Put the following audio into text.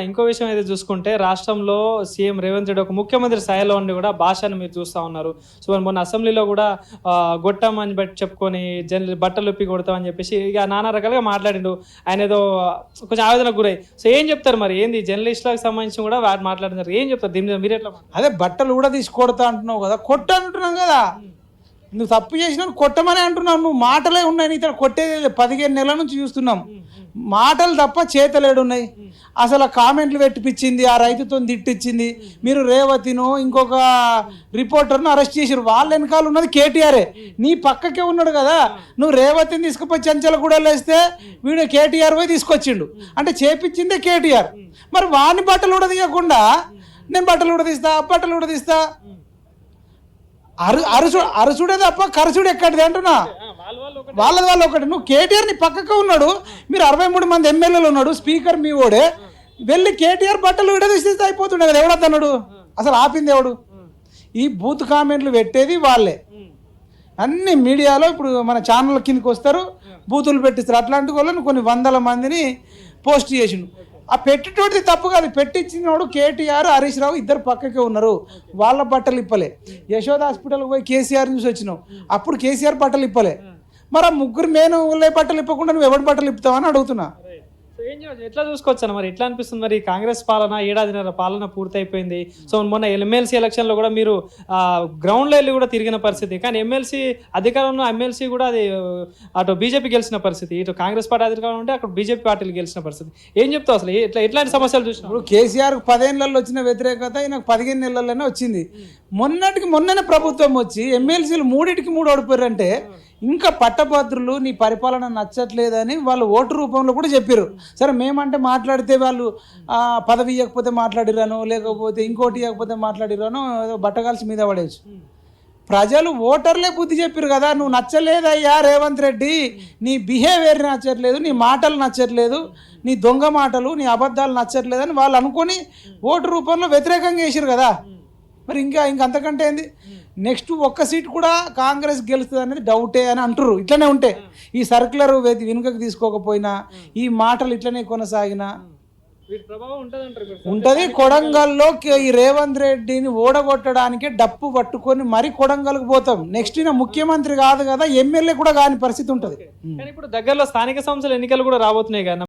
ఇంకో విషయం అయితే చూసుకుంటే రాష్ట్రంలో సీఎం రేవంత్ రెడ్డి ఒక ముఖ్యమంత్రి స్థాయిలో ఉండి కూడా భాషను మీరు చూస్తూ ఉన్నారు. సో మొన్న అసెంబ్లీలో కూడా గొట్టం అని బట్టి చెప్పుకొని బట్టలు ఉప్పి కొడతామని చెప్పేసి ఇక నానా రకాలుగా మాట్లాడిండు. ఆయన ఏదో కొంచెం ఆవేదనకు గురై. సో ఏం చెప్తారు మరి, ఏంది జర్నలిస్టులకు సంబంధించి కూడా మాట్లాడుతున్నారు, ఏం చెప్తారు దీని మీద మీరు ఎట్లా? అదే బట్టలు కూడా తీసి కొడతా అంటున్నావు కదా, కొట్ట అంటున్నాం కదా. నువ్వు తప్పు చేసినావు కొట్టమని అంటున్నావు. నువ్వు మాటలే ఉన్నాయి, నీ ఇక్కడ కొట్టేది 15 నెలల నుంచి చూస్తున్నాం. మాటలు తప్ప చేతలేడు ఉన్నాయి. అసలు కామెంట్లు పెట్టిపించింది, ఆ రైతుతో తిట్టించింది. మీరు రేవతిను ఇంకొక రిపోర్టర్ను అరెస్ట్ చేసారు. వాళ్ళ వెనకాల ఉన్నది కేటీఆరే, నీ పక్కకే ఉన్నాడు కదా. నువ్వు రేవతిని తీసుకుపోయి చెంచలగూడలో వేస్తే వీడు కేటీఆర్ పోయి తీసుకొచ్చిండు అంటే చేపించిందే కేటీఆర్. మరి వాని బట్టలు కూడా తీయకుండా నేను బట్టలు కూడా తీస్తా అరుసుడే తప్ప కరసుడు ఎక్కడిది అంటున్నా. వాళ్ళ ఒకటి. నువ్వు కేటీఆర్ నీ పక్కకు ఉన్నాడు, మీరు 63 మంది ఎమ్మెల్యేలు ఉన్నాడు, స్పీకర్ మీ ఓడే, వెళ్ళి కేటీఆర్ బట్టలు విడదీస్తే అయిపోతుండే కదా. ఎవడన్నాడు అసలు? ఆపింది ఎవడు? ఈ బూత్ కామెంట్లు పెట్టేది వాళ్ళే. అన్ని మీడియాలో ఇప్పుడు మన ఛానల్ కిందకి వస్తారు, బూతులు పెట్టిస్తారు. అట్లాంటి వాళ్ళని కొన్ని 100 మందిని పోస్ట్ చేసిండు. ఆ పెట్టేటోడిది తప్పు కాదు, పెట్టించినోడు కేటీఆర్, హరీష్ రావు ఇద్దరు పక్కకే ఉన్నారు. వాళ్ళ బట్టలు ఇప్పలే. యశోద హాస్పిటల్కి పోయి కేసీఆర్ చూసి వచ్చినావు, అప్పుడు కేసీఆర్ బట్టలు ఇప్పలే. మరి ఆ ముగ్గురు నేను బట్టలు ఇప్పకుండా నువ్వు ఎవరి బట్టలు ఇప్పుతావని అడుగుతున్నా. ఎట్లా చూసుకోవచ్చాను మరి, ఎట్లా అనిపిస్తుంది మరి? కాంగ్రెస్ పాలన 7.5 పాలన పూర్తయిపోయింది. సో మొన్న ఎమ్మెల్సీ ఎలక్షన్లో కూడా మీరు గ్రౌండ్లో వెళ్ళి కూడా తిరిగిన పరిస్థితి, కానీ ఎమ్మెల్సీ అధికారంలో ఎమ్మెల్సీ కూడా అది అటు బీజేపీ గెలిచిన పరిస్థితి, ఇటు కాంగ్రెస్ పార్టీ అధికారం ఉంటే అక్కడ బీజేపీ పార్టీలు గెలిచిన పరిస్థితి. ఏం చెప్తావు అసలు, ఎట్లాంటి సమస్యలు చూసినా? ఇప్పుడు కేసీఆర్ 10 ఏళ్ళలో వచ్చిన వ్యతిరేకత ఈయనకు 15 నెలల్లోనే వచ్చింది. మొన్ననే ప్రభుత్వం వచ్చి ఎమ్మెల్సీలు 3 ఓడిపోయారంటే ఇంకా పట్టభద్రులు నీ పరిపాలన నచ్చట్లేదని వాళ్ళు ఓటు రూపంలో కూడా చెప్పారు. సరే మేమంటే మాట్లాడితే వాళ్ళు పదవి ఇవ్వకపోతే మాట్లాడిరాను, లేకపోతే ఇంకోటి ఇవ్వకపోతే మాట్లాడిరాను, ఏదో బట్టగాల్సి మీద పడేచ్చు. ప్రజలు ఓటర్లే బుద్ధి చెప్పారు కదా, నువ్వు నచ్చలేదయ్యా రేవంత్ రెడ్డి, నీ బిహేవియర్ నచ్చట్లేదు, నీ మాటలు నచ్చట్లేదు, నీ దొంగ మాటలు, నీ అబద్ధాలు నచ్చట్లేదని వాళ్ళు అనుకొని ఓటు రూపంలో వ్యతిరేకంగా వేసారు కదా. మరి ఇంకా అంతకంటే ఏంది? నెక్స్ట్ ఒక్క సీట్ కూడా కాంగ్రెస్ గెలుస్తుంది అనేది డౌటే అని అంటారు. ఇట్లనే ఉంటే ఈ సర్క్యులర్ వెనుకకు తీసుకోకపోయినా, ఈ మాటలు ఇట్లనే కొనసాగినా ఉంటుంది. కొడంగల్లో ఈ రేవంత్ రెడ్డిని ఓడగొట్టడానికి డప్పు పట్టుకొని మరీ కొడంగల్కి పోతాం. నెక్స్ట్ ఈయన ముఖ్యమంత్రి కాదు కదా, ఎమ్మెల్యే కూడా కాని పరిస్థితి ఉంటుంది. ఇప్పుడు దగ్గరలో స్థానిక సంస్థల ఎన్నికలు కూడా రాబోతున్నాయి కదా.